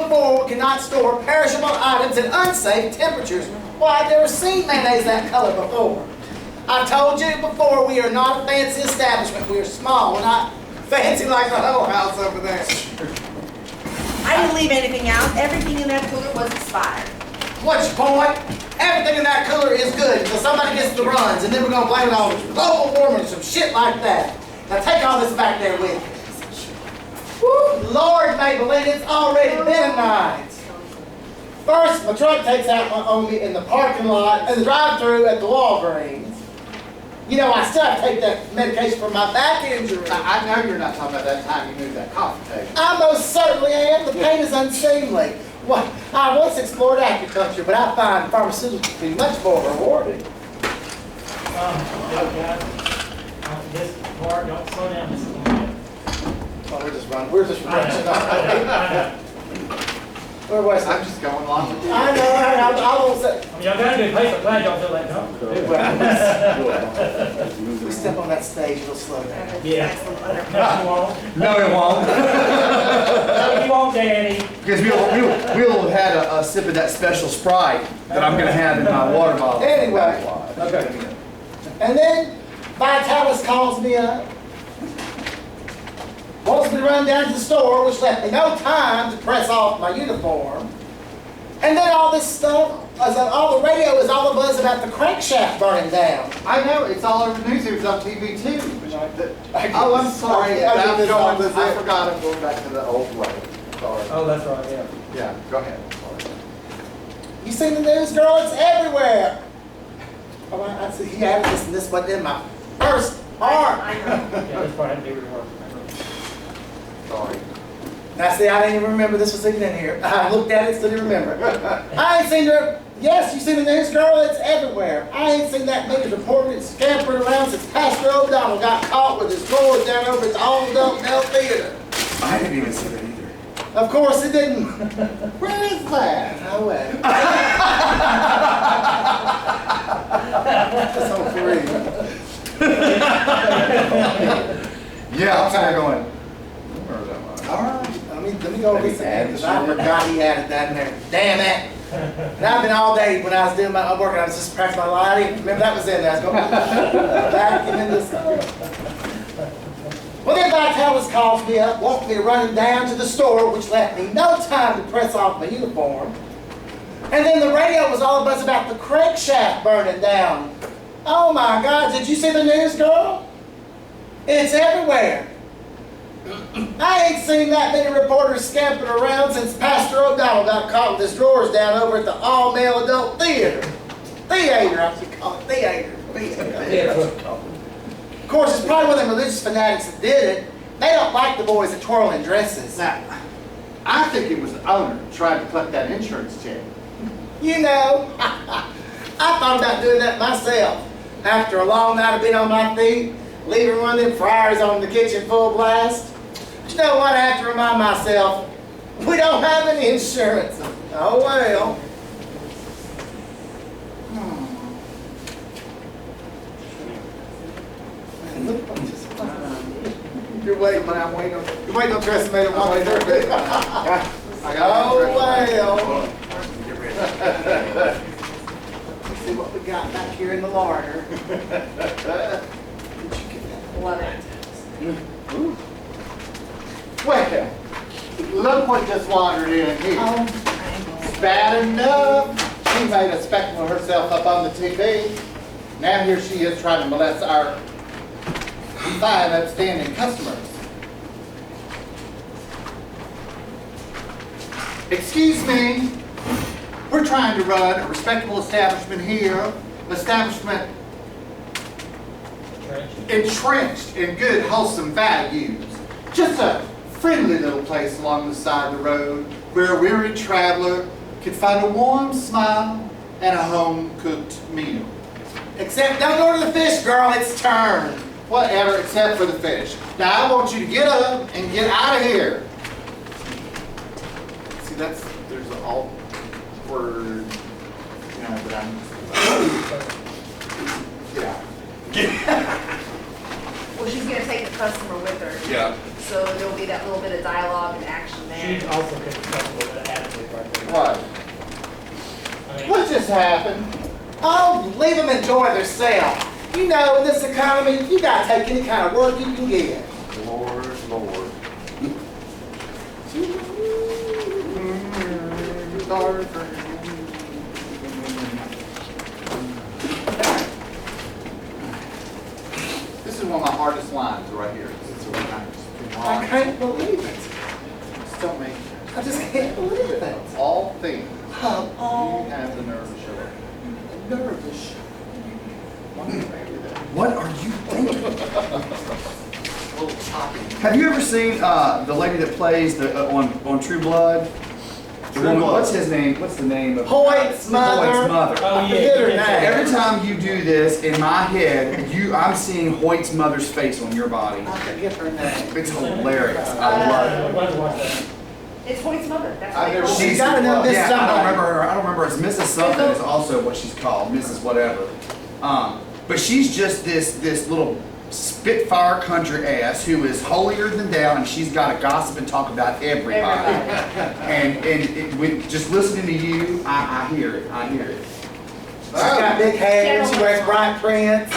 before cannot store perishable items at unsafe temperatures. Why, I've never seen mayonnaise that color before. I've told you before, we are not a fancy establishment. We are small. We're not fancy like the whole house over there. I didn't leave anything out. Everything in that cooler was expired. What's your point? Everything in that cooler is good until somebody gets the runs, and then we're going to blame it on global warming or some shit like that. Now take all this back there with you. Woo, Lord, Maybelline, it's already been a night. First, my truck takes out on me in the parking lot and the drive-thru at the Walgreens. You know, I still have to take that medication for my back injury. I know you're not talking about that time you moved that coffee table. I most certainly am. The pain is unseemly. Well, I once explored acupuncture, but I find pharmaceuticals to be much more rewarding. This part, don't slow down this a little bit. Oh, we're just rushing on. Where was I? I'm just going along with you. I know, I won't say. Y'all gotta do paper plane, don't feel that comfortable. We step on that stage, it'll slow down. Yeah. No, you won't. No, it won't. No, you won't, Danny. Because we'll have had a sip of that special Sprite that I'm going to have in my water bottle. Anyway. Okay. And then Vitalis calls me up. Wants me to run down to the store, which left me no time to press off my uniform. And then all this stuff, all the radio is all the buzz about the crankshaft burning down. I know, it's all over the news. It was on TV too. Oh, I'm sorry. I I forgot I'm going back to the old way. Sorry. Oh, that's right, yeah. Yeah, go ahead. Sorry. You seen the news, girl? It's everywhere. Oh, I see he added this and this, but in my first part. I know. Yeah, this part had to be rehearsed. Sorry. Now see, I didn't even remember this was even in here. I looked at it, still didn't remember. I ain't seen her. Yes, you seen the news, girl? It's everywhere. I ain't seen that news reported and scampered around since Pastor O'Donnell got caught with his drawers down over at the all-adult Bell Theater. I didn't even see that either. Of course it didn't. Where is that? No way. That's on 3. Yeah, I'm kind of going. All right. Let me go over this again, because I forgot he added that in there. Damn it. And I've been all day when I was doing my work, I was just practicing my line. I didn't remember that was in there. I was going back and in this. Well, then Vitalis calls me up, wants me running down to the store, which left me no time to press off my uniform. And then the radio was all buzz about the crankshaft burning down. Oh my God, did you see the news, girl? It's everywhere. I ain't seen that many reporters scampering around since Pastor O'Donnell got caught with his drawers down over at the all-male adult theater. Theater, I should call it theater. Of course, it's probably one of them religious fanatics that did it. They don't like the boys that twirl in dresses. Now, I think it was the owner trying to collect that insurance check. You know, I thought about doing that myself. After a long night of being on my feet, leaving one of them fryers on the kitchen full blast. But you know what? I have to remind myself, we don't have any insurance. Oh well. You're waiting, but I'm waiting on. You're waiting on Chris to make it one way through. Oh well. Let's see what we got back here in the larder. Love it. Well, look what just wandered in here. It's bad enough. She made a spectacle of herself up on the TV. Now here she is trying to molest our 5 upstanding customers. Excuse me. We're trying to run a respectable establishment here. An establishment entrenched in good, wholesome values. Just a friendly little place along the side of the road where a weary traveler could find a warm smile and a home-cooked meal. Except don't go to the fish, girl. It's turned. Whatever, except for the fish. Now I want you to get up and get out of here. See, there's an awkward, that I'm. Get out. Well, she's going to take the customer with her. Yeah. So there'll be that little bit of dialogue and action there. She also could come with an What? I mean, What just happened? Oh, leave them enjoy themselves. You know, in this economy, you gotta take any kind of work you can get. Lord, Lord. This is one of my hardest lines right here. This is one I can't believe it. Just don't make I just can't believe it. all things. Of all You have the nerve to show up. nervous. Why do you do that? What are you thinking? A little choppy. Have you ever seen the lady that plays on True Blood? The woman, what's his name? What's the name of Hoyt's mother. Hoyt's mother. Oh, I yeah. forget her you name. can- Every time you do this, in my head, I'm seeing Hoyt's mother's face on your body. I forget her name. It's hilarious. I love it. I'd love to watch that. It's Hoyt's mother. That's I've what they never call seen her. She's gotta know this Yeah, I somebody. don't remember her. I don't remember. It's Mrs. Something is also what she's called, Mrs. Whatever. But she's just this little spitfire country ass who is holier than thou, and she's got to gossip and talk about everybody. With just listening to you, I hear it. I hear it. She's got big hair, she wears bright prints.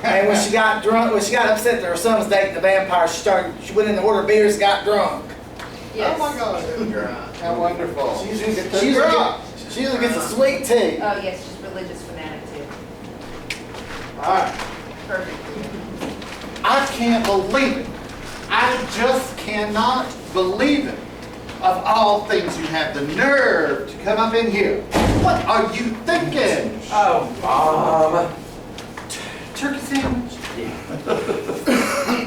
And when she got drunk, when she got upset that her son was dating the vampire, she went in to order beers and got drunk. Yes. Oh my God. How wonderful. She usually gets a sweet tea. Oh, yes, she's religious fanatic too. All right. Perfect. I can't believe it. I just cannot believe it. Of all things, you have the nerve to come up in here. What are you thinking? Oh, Mom. Turkey sandwich?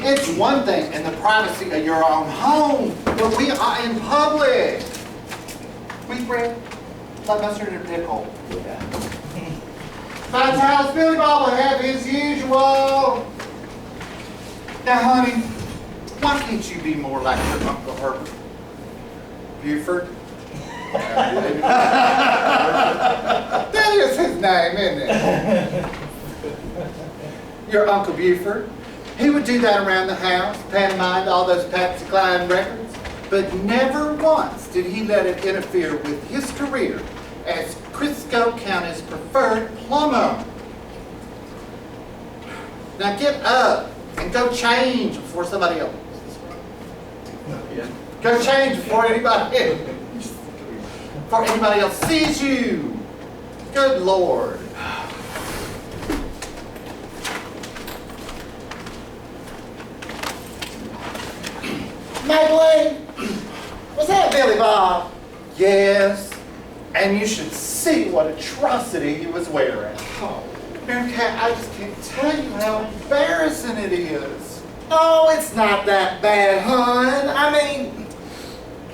It's one thing in the privacy of your own home, but we are in public. Wheat bread, blood mustard, and a pickle. That's how Billy Bob will have his usual. Now, honey, why can't you be more like your Uncle Herbert? Buford? That is his name, isn't it? Your Uncle Buford. He would do that around the house, pantomime all those Patsy Cline records, but never once did he let it interfere with his career as Crisco County's preferred plumber. Now get up and go change before somebody else. Go change before anybody else sees you. Good Lord. Maybelline, was that Billy Bob? Yes, and you should see what atrocity he was wearing. Oh. Mary Cat, I just can't tell you how embarrassing it is. Oh, it's not that bad, hon. I mean,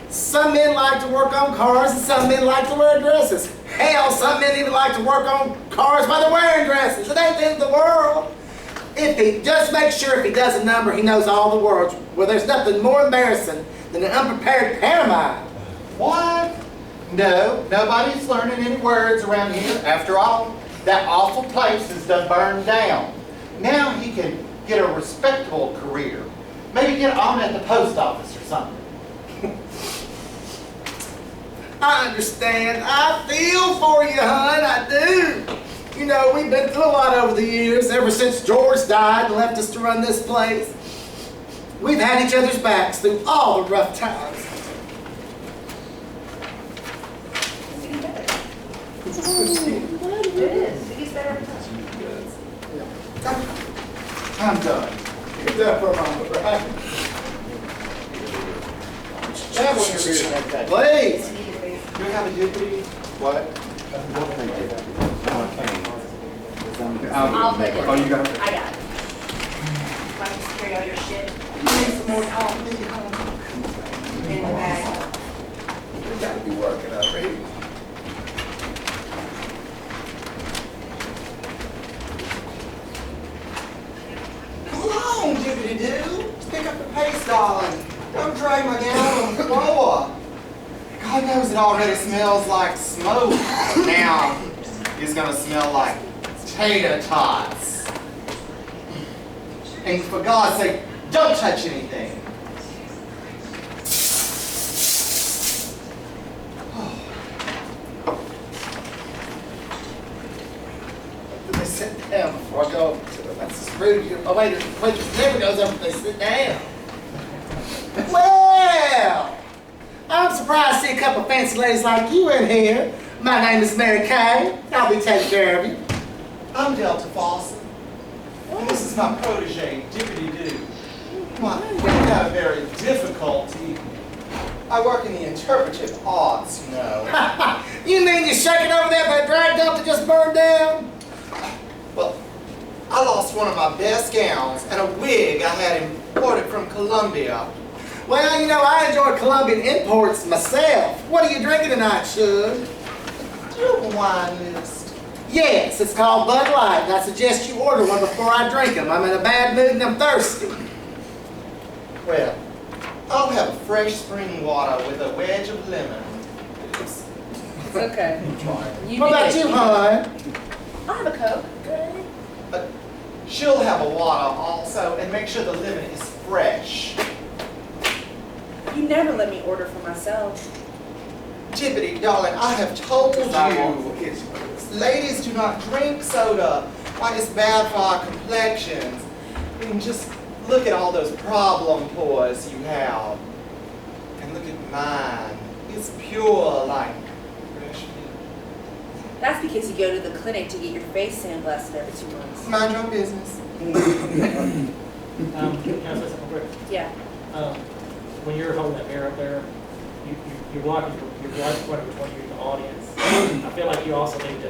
some men like to work on cars and some men like to wear dresses. Hell, some men even like to work on cars while they're wearing dresses. It ain't the end of the world. If he just makes sure if he does a number, he knows all the words. Well, there's nothing more embarrassing than an unprepared pantomime. What? No, nobody's learning any words around here. After all, that awful place is done burned down. Now he can get a respectable career. Maybe get on at the post office or something. I understand. I feel for you, hon. I do. You know, we've been through a lot over the years, ever since George died and left us to run this place. We've had each other's backs through all the rough times. It's getting better. It is. It gets better every time. I'm done. Get that for a moment, right? Have one of your beers next day. Please. Do you have a deputy? What? I'll make it. Oh, you got it. I got it. I can just carry all your shit You need some more coffee, hon? in the bag. We gotta be working already. Come along, jibbity-doo. Pick up the pace, darling. Don't drag my gown on the floor. God knows it already smells like smoke. Now it's gonna smell like tater tots. And for God's sake, don't touch anything. down before I go over to them. That's just rude. Oh, wait, the waitress never goes up if they sit down. Well, I'm surprised to see a couple of fancy ladies like you in here. My name is Mary Kay. I'll be taking care of you. I'm Delta Fawcett. And this is my protege, Dippity Doo. Why, we've had a very difficult evening. I work in the interpretive arts, you know. You mean you're shaking over there that drag dump that just burned down? Well, I lost one of my best gowns and a wig I had imported from Colombia. Well, you know, I enjoy Colombian imports myself. What are you drinking tonight, Shug? Do you have a wine list? Yes, it's called Bud Light, and I suggest you order one before I drink them. I'm in a bad mood and I'm thirsty. Well, I'll have fresh spring water with a wedge of lemon. It's okay. What about you, hon? I'll have a Coke. She'll have a water also, and make sure the lemon is fresh. You never let me order for myself. Tippity, darling, I have told you, ladies do not drink soda. Why, it's bad for our complexions. I mean, just look at all those problem pores you have. And look at mine. It's pure like fresh milk. That's because you go to the clinic to get your face sandblasted every 2 months. Mind your own business. Can I say something quick? Yeah. When you're holding that mirror up there, you're blocking what between you and the audience. I feel like you also need to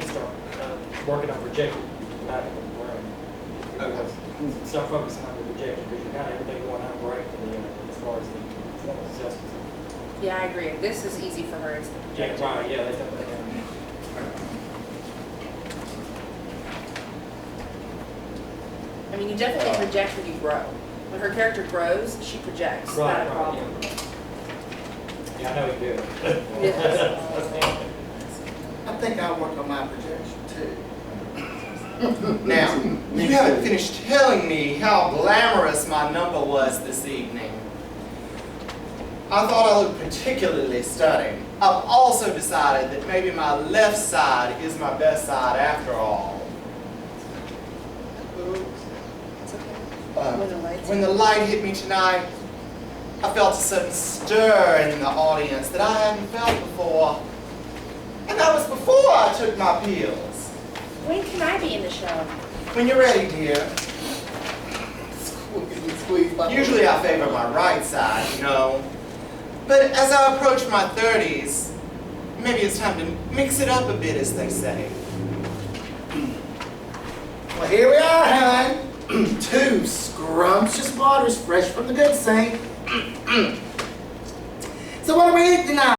start working on projecting back in the room. Okay. Start focusing on the projection because you got everything going on right as far as the performance is concerned. Yeah, I agree. This is easy for her. It's the Yeah, projector. right, yeah, they definitely have. I mean, you definitely project when you grow. When her character grows, she projects. Right, Not a right, problem. Yeah, I know you do. Yes. I think I'll work on my projection, too. Now, you haven't finished telling me how glamorous my number was this evening. I thought I looked particularly stunning. I've also decided that maybe my left side is my best side after all. It's okay. Uh, When the light hit me tonight, I felt a sudden stir in the audience that I hadn't felt before. And that was before I took my pills. When can I be in the show? When you're ready, dear. Usually I favor my right side, you know. But as I approach my 30s, maybe it's time to mix it up a bit, as they say. Well, here we are, hon. 2 scrumptious waters fresh from the good sink. So what are we eating tonight?